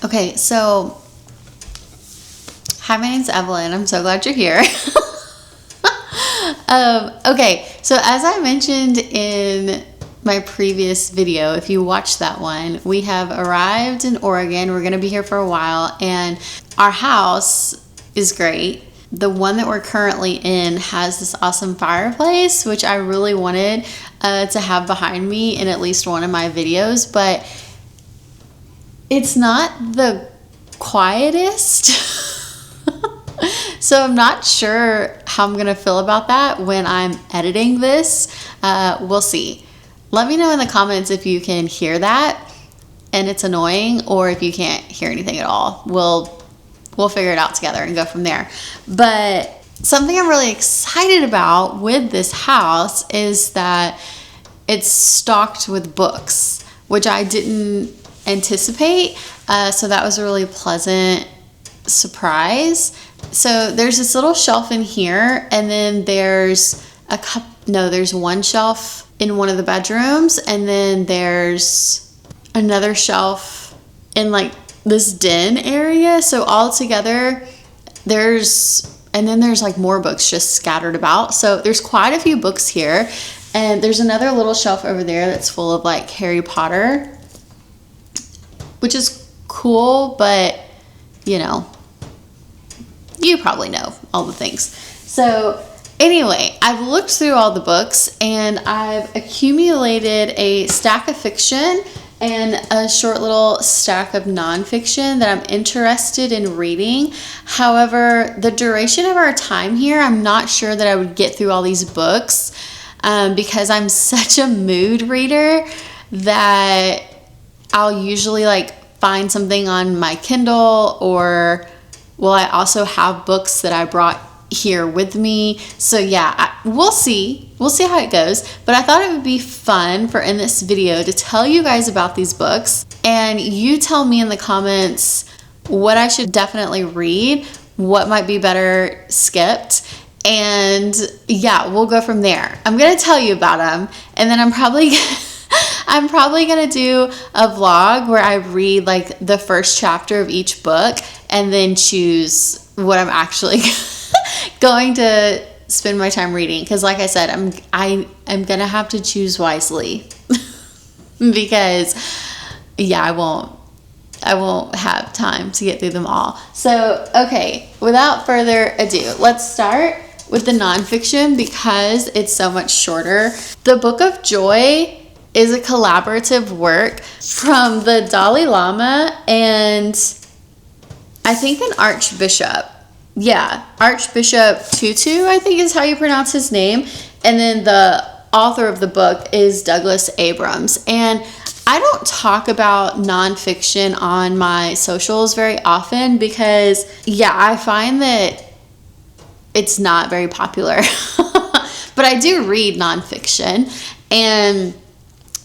Okay, so hi, my name's Evelyn. I'm so glad you're here. Okay, so as I mentioned in my previous video, if you watched that one, we have arrived in Oregon. We're going to be here for a while, and our house is great. The one that we're currently in has this awesome fireplace, which I really wanted to have behind me in at least one of my videos, but it's not the quietest. So I'm not sure how I'm going to feel about that when I'm editing this. We'll see. Let me know in the comments if you can hear that and it's annoying, or if you can't hear anything at all. We'll figure it out together and go from there. But something I'm really excited about with this house is that it's stocked with books, which I didn't anticipate. So that was a really pleasant surprise. So there's this little shelf in here, and then there's there's one shelf in one of the bedrooms, and then there's another shelf in like this den area. So all together there's like more books just scattered about. So there's quite a few books here, and there's another little shelf over there that's full of like Harry Potter, which is cool, but you know, you probably know all the things. So anyway, I've looked through all the books, and I've accumulated a stack of fiction and a short little stack of nonfiction that I'm interested in reading. However, the duration of our time here, I'm not sure that I would get through all these books because I'm such a mood reader that I'll usually like find something on my Kindle, or I also have books that I brought here with me. So yeah, we'll see how it goes. But I thought it would be fun for in this video to tell you guys about these books, and you tell me in the comments what I should definitely read, what might be better skipped, and yeah, we'll go from there. I'm gonna tell you about them, and then I'm probably gonna do a vlog where I read like the first chapter of each book and then choose what I'm actually going to spend my time reading. Because like I said, I'm gonna have to choose wisely because yeah, I won't have time to get through them all. So okay, without further ado, let's start with the nonfiction because it's so much shorter. The Book of Joy is a collaborative work from the Dalai Lama and I think an Archbishop. Yeah, Archbishop Tutu, I think is how you pronounce his name. And then the author of the book is Douglas Abrams. And I don't talk about nonfiction on my socials very often because, yeah, I find that it's not very popular. But I do read nonfiction, and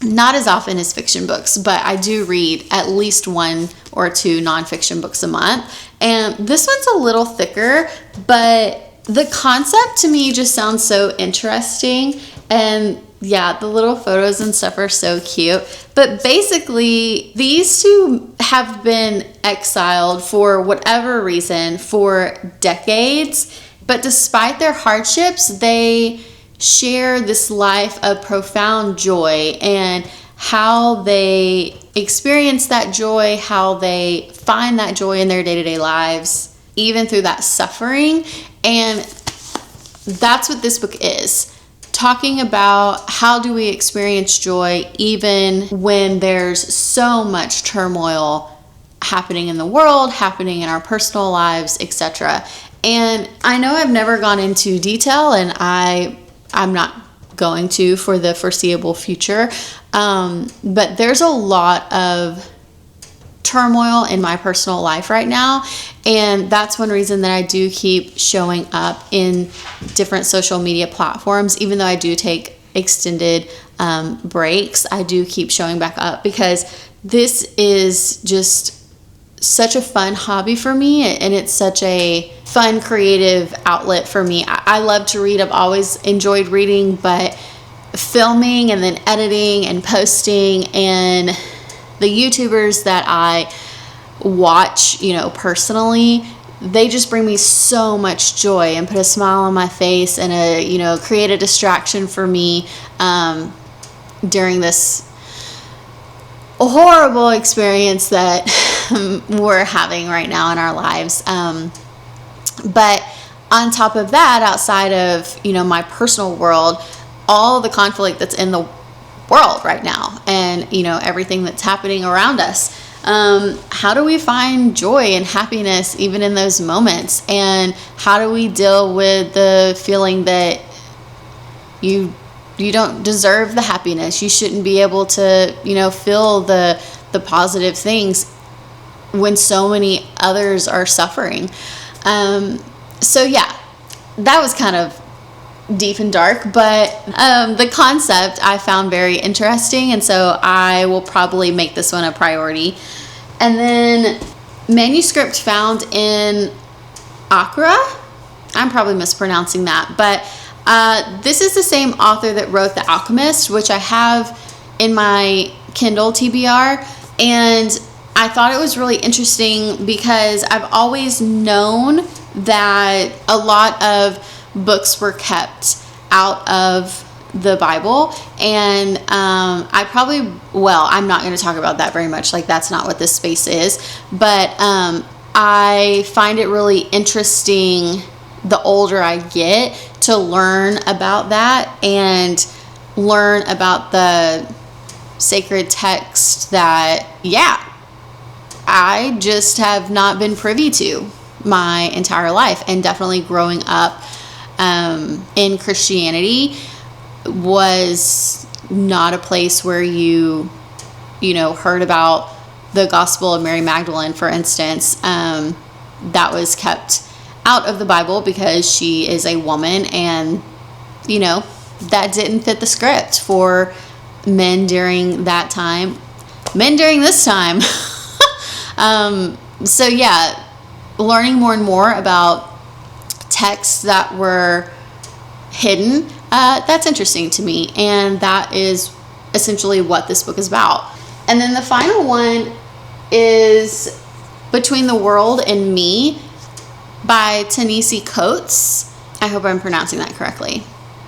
not as often as fiction books, but I do read at least 1 or 2 nonfiction books a month. And this one's a little thicker, but the concept to me just sounds so interesting. And yeah, the little photos and stuff are so cute. But basically, these two have been exiled for whatever reason for decades. But despite their hardships, they share this life of profound joy, and how they experience that joy, how they find that joy in their day-to-day lives, even through that suffering. And that's what this book is, talking about how do we experience joy even when there's so much turmoil happening in the world, happening in our personal lives, etc. And I know I've never gone into detail, and I'm not going to for the foreseeable future. But there's a lot of turmoil in my personal life right now. And that's one reason that I do keep showing up in different social media platforms. Even though I do take extended breaks, I do keep showing back up because this is just such a fun hobby for me, and it's such a fun creative outlet for me. I love to read. I've always enjoyed reading, but filming and then editing and posting, and the YouTubers that I watch, personally, they just bring me so much joy and put a smile on my face and create a distraction for me during this horrible experience that we're having right now in our lives. But on top of that, outside of, my personal world, all the conflict that's in the world right now and, everything that's happening around us, how do we find joy and happiness even in those moments? And how do we deal with the feeling that you don't deserve the happiness? You shouldn't be able to, feel the positive things when so many others are suffering. So yeah, that was kind of deep and dark, but the concept I found very interesting, and so I will probably make this one a priority. And then manuscript found in Accra, I'm probably mispronouncing that, but this is the same author that wrote The Alchemist, which I have in my Kindle TBR, and I thought it was really interesting because I've always known that a lot of books were kept out of the Bible, and I'm not going to talk about that very much, like that's not what this space is, but I find it really interesting the older I get to learn about that and learn about the sacred text that, I just have not been privy to my entire life. And definitely growing up in Christianity was not a place where you heard about the Gospel of Mary Magdalene, for instance. That was kept out of the Bible because she is a woman, and that didn't fit the script for men during that time, men during this time. So yeah, learning more and more about texts that were hidden, that's interesting to me, and that is essentially what this book is about. And then the final one is Between the World and Me by Ta-Nehisi Coates. I hope I'm pronouncing that correctly.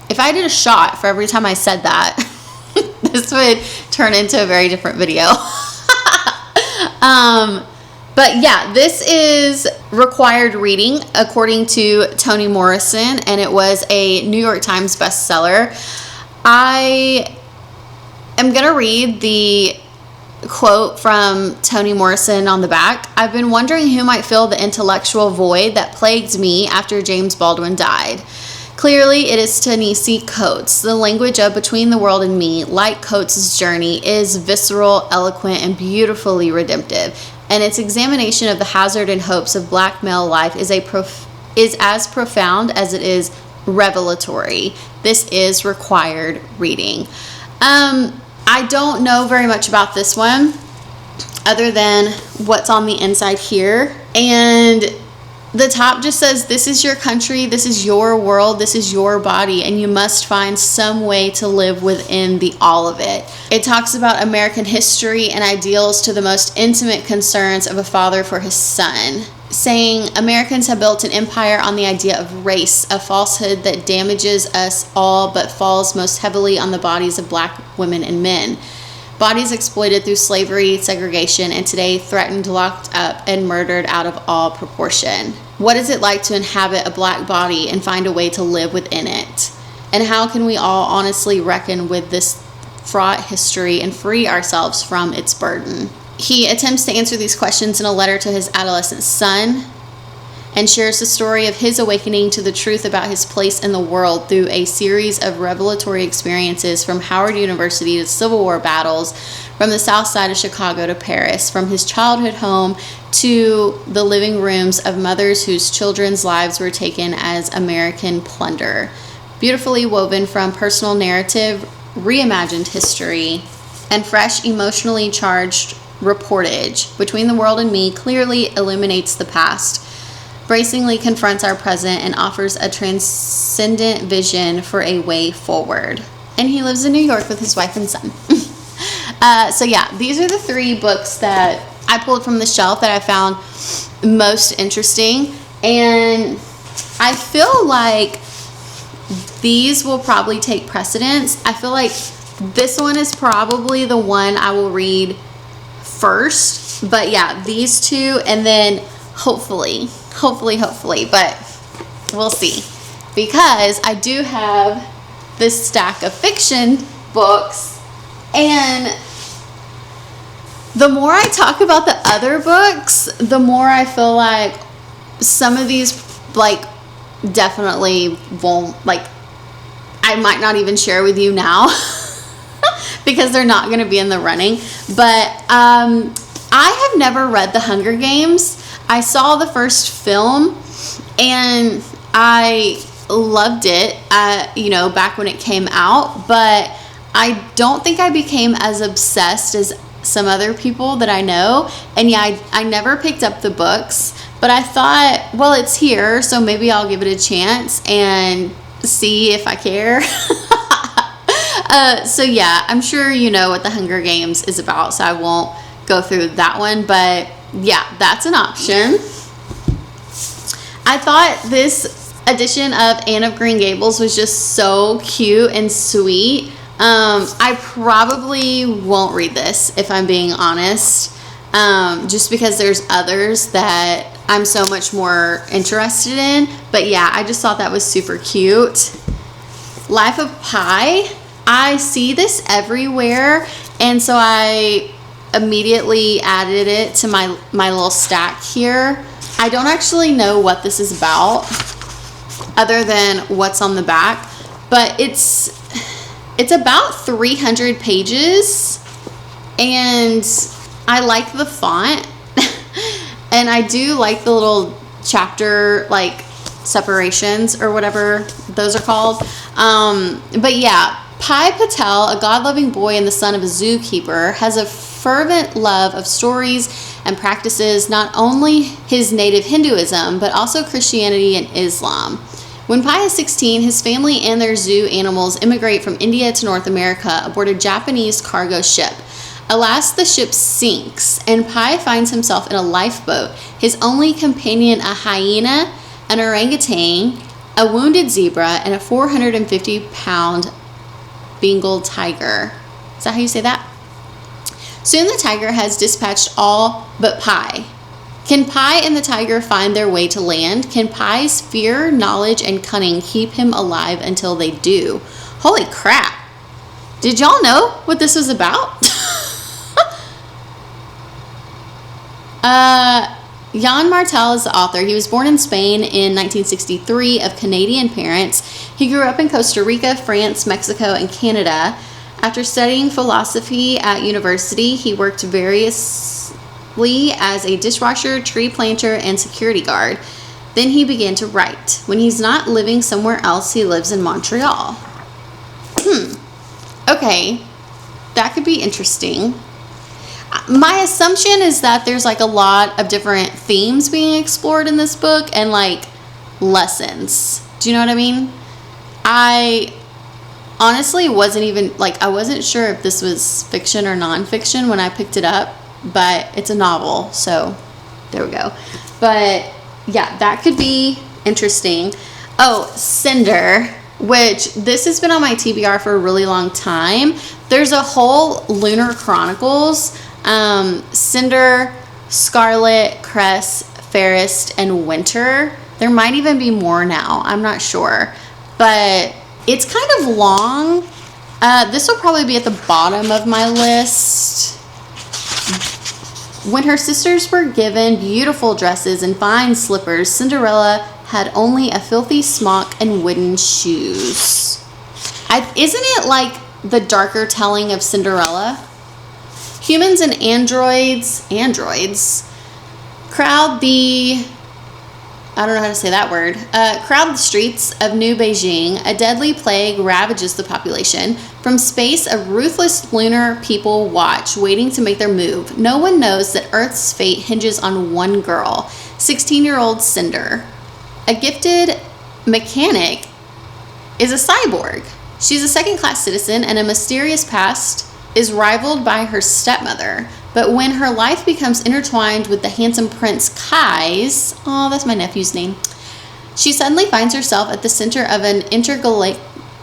If I did a shot for every time I said that, this would turn into a very different video. But yeah, this is required reading according to Toni Morrison, and it was a New York Times bestseller. I am going to read the quote from Toni Morrison on the back. I've been wondering who might fill the intellectual void that plagued me after James Baldwin died. Clearly, it is Ta-Nehisi Coates. The language of Between the World and Me, like Coates' journey, is visceral, eloquent, and beautifully redemptive. And its examination of the hazard and hopes of black male life is as profound as it is revelatory. This is required reading. I don't know very much about this one other than what's on the inside here. And the top just says, this is your country, this is your world, this is your body, and you must find some way to live within the all of it. It talks about American history and ideals to the most intimate concerns of a father for his son, saying Americans have built an empire on the idea of race, a falsehood that damages us all but falls most heavily on the bodies of black women and men. Bodies exploited through slavery, segregation, and today threatened, locked up, and murdered out of all proportion. What is it like to inhabit a black body and find a way to live within it? And how can we all honestly reckon with this fraught history and free ourselves from its burden? He attempts to answer these questions in a letter to his adolescent son and shares the story of his awakening to the truth about his place in the world through a series of revelatory experiences from Howard University to Civil War battles, from the south side of Chicago to Paris, from his childhood home to the living rooms of mothers whose children's lives were taken as American plunder. Beautifully woven from personal narrative, reimagined history, and fresh, emotionally charged reportage, Between the World and Me clearly illuminates the past, bracingly confronts our present, and offers a transcendent vision for a way forward. And he lives in New York with his wife and son. So yeah, these are the three books that I pulled from the shelf that I found most interesting. And I feel like these will probably take precedence. I feel like this one is probably the one I will read first. But yeah, these two, and then hopefully, but we'll see. Because I do have this stack of fiction books, and the more I talk about the other books, the more I feel like some of these, like, definitely won't, like, I might not even share with you now because they're not going to be in the running. But I have never read The Hunger Games. I saw the first film and I loved it, you know, back when it came out, but I don't think I became as obsessed as some other people that I know. And yeah, I never picked up the books, but I thought, well, it's here, so maybe I'll give it a chance and see if I care. So yeah, I'm sure you know what The Hunger Games is about, so I won't go through that one, but yeah, that's an option. I thought this edition of Anne of Green Gables was just so cute and sweet. I probably won't read this, if I'm being honest, just because there's others that I'm so much more interested in. But yeah, I just thought that was super cute. Life of Pi, I see this everywhere, and so I immediately added it to my little stack here. I don't actually know what this is about other than what's on the back, but it's about 300 pages, and I like the font and I do like the little chapter, like, separations or whatever those are called. But yeah, Pi Patel, a God-loving boy and the son of a zookeeper, has a fervent love of stories and practices not only his native Hinduism, but also Christianity and Islam. When Pi is 16, his family and their zoo animals immigrate from India to North America aboard a Japanese cargo ship. Alas, the ship sinks, and Pi finds himself in a lifeboat. His only companion, a hyena, an orangutan, a wounded zebra, and a 450-pound Bengal tiger. Is that how you say that? Soon the tiger has dispatched all but Pi. Can Pi and the tiger find their way to land? Can Pi's fear, knowledge, and cunning keep him alive until they do? Holy crap. Did y'all know what this was about? Jan Martel is the author. He was born in Spain in 1963 of Canadian parents. He grew up in Costa Rica, France, Mexico, and Canada. After studying philosophy at university, he worked variously as a dishwasher, tree planter, and security guard. Then he began to write. When he's not living somewhere else, he lives in Montreal. Okay, that could be interesting. My assumption is that there's like a lot of different themes being explored in this book and like lessons. Do you know what I mean? I honestly wasn't even like, I wasn't sure if this was fiction or nonfiction when I picked it up, but it's a novel, so there we go. But yeah, that could be interesting. Oh, Cinder, which this has been on my TBR for a really long time. There's a whole Lunar Chronicles, Cinder, Scarlet, Cress, Fairest, and Winter. There might even be more now, I'm not sure, but it's kind of long. This will probably be at the bottom of my list. When her sisters were given beautiful dresses and fine slippers, Cinderella had only a filthy smock and wooden shoes. Isn't it like the darker telling of Cinderella? Humans and androids crowd the, I don't know how to say that word, crowd the streets of New Beijing. A deadly plague ravages the population. From space, a ruthless lunar people watch, waiting to make their move. No one knows that Earth's fate hinges on one girl, 16-year-old Cinder. A gifted mechanic is a cyborg. She's a second-class citizen, and a mysterious past is rivaled by her stepmother. But when her life becomes intertwined with the handsome Prince Kai's, oh, that's my nephew's name, she suddenly finds herself at the center of an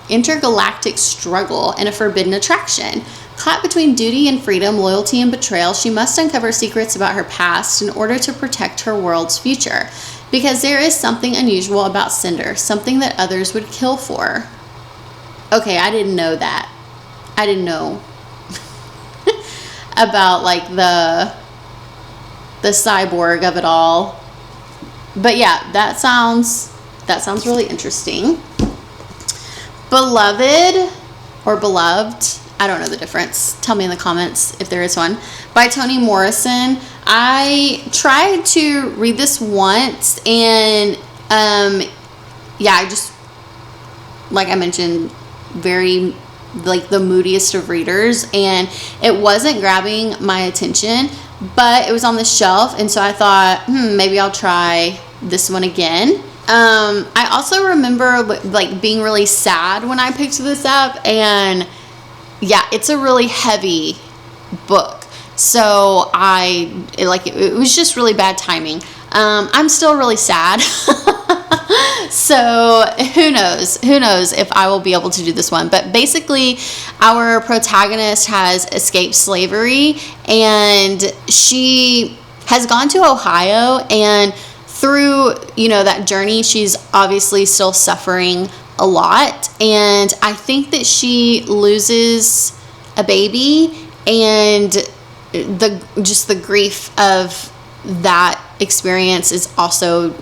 intergalactic struggle and a forbidden attraction. Caught between duty and freedom, loyalty and betrayal, she must uncover secrets about her past in order to protect her world's future. Because there is something unusual about Cinder, something that others would kill for. Okay, I didn't know that. I didn't know about like the cyborg of it all. But yeah, that sounds really interesting. Beloved or Beloved, I don't know the difference. Tell me in the comments if there is one. By Toni Morrison. I tried to read this once, and yeah, I just, like I mentioned, very like the moodiest of readers, and it wasn't grabbing my attention, but it was on the shelf, and so I thought, maybe I'll try this one again. I also remember like being really sad when I picked this up, and yeah, it's a really heavy book. So it was just really bad timing. I'm still really sad. So who knows if I will be able to do this one. But basically our protagonist has escaped slavery, and she has gone to Ohio, and through, that journey, she's obviously still suffering a lot. And I think that she loses a baby, and the grief of that experience is also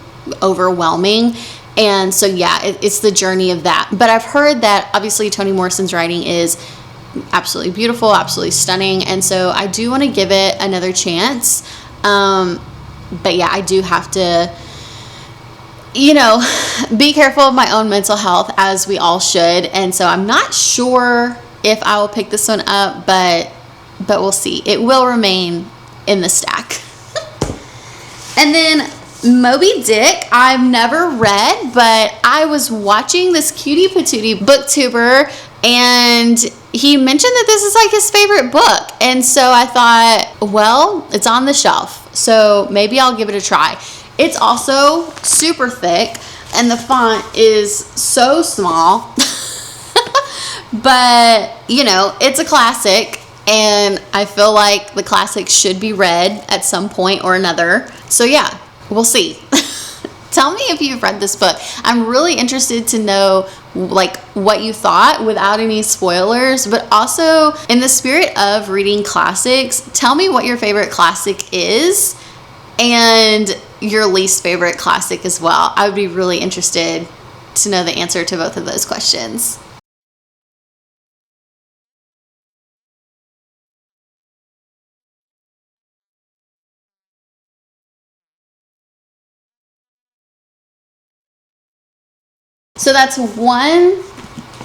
overwhelming. And so yeah, it's the journey of that. But I've heard that obviously Toni Morrison's writing is absolutely beautiful, absolutely stunning, and so I do want to give it another chance. But yeah, I do have to be careful of my own mental health, as we all should. And so I'm not sure if I will pick this one up, but we'll see. It will remain in the stack. And then Moby Dick, I've never read, but I was watching this cutie patootie booktuber, and he mentioned that this is like his favorite book. And so I thought, well, it's on the shelf, so maybe I'll give it a try. It's also super thick, and the font is so small. But, it's a classic, and I feel like the classics should be read at some point or another. So yeah, we'll see. Tell me if you've read this book. I'm really interested to know what you thought without any spoilers, but also in the spirit of reading classics, tell me what your favorite classic is and your least favorite classic as well. I would be really interested to know the answer to both of those questions. So that's 1,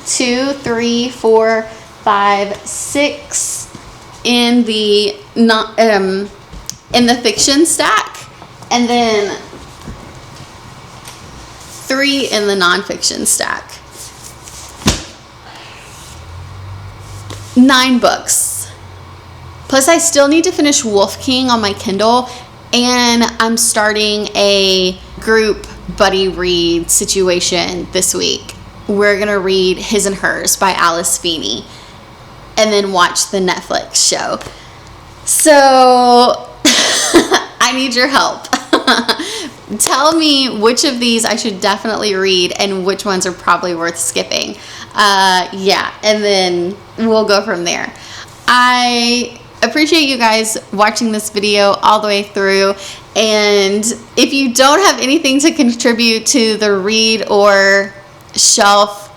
2, 3, 4, 5, 6 in the fiction stack, and then 3 in the nonfiction stack. 9 books. Plus I still need to finish Wolf King on my Kindle, and I'm starting a group buddy read situation this week. We're gonna read His and Hers by Alice Feeney, and then watch the Netflix show. So I need your help. Tell me which of these I should definitely read and which ones are probably worth skipping. Yeah, and then we'll go from there. I appreciate you guys watching this video all the way through, and if you don't have anything to contribute to the read or shelf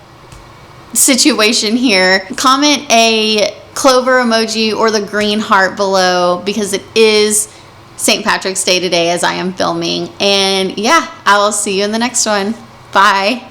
situation here, comment a clover emoji or the green heart below, because it is St. Patrick's Day today as I am filming. And yeah, I will see you in the next one. Bye.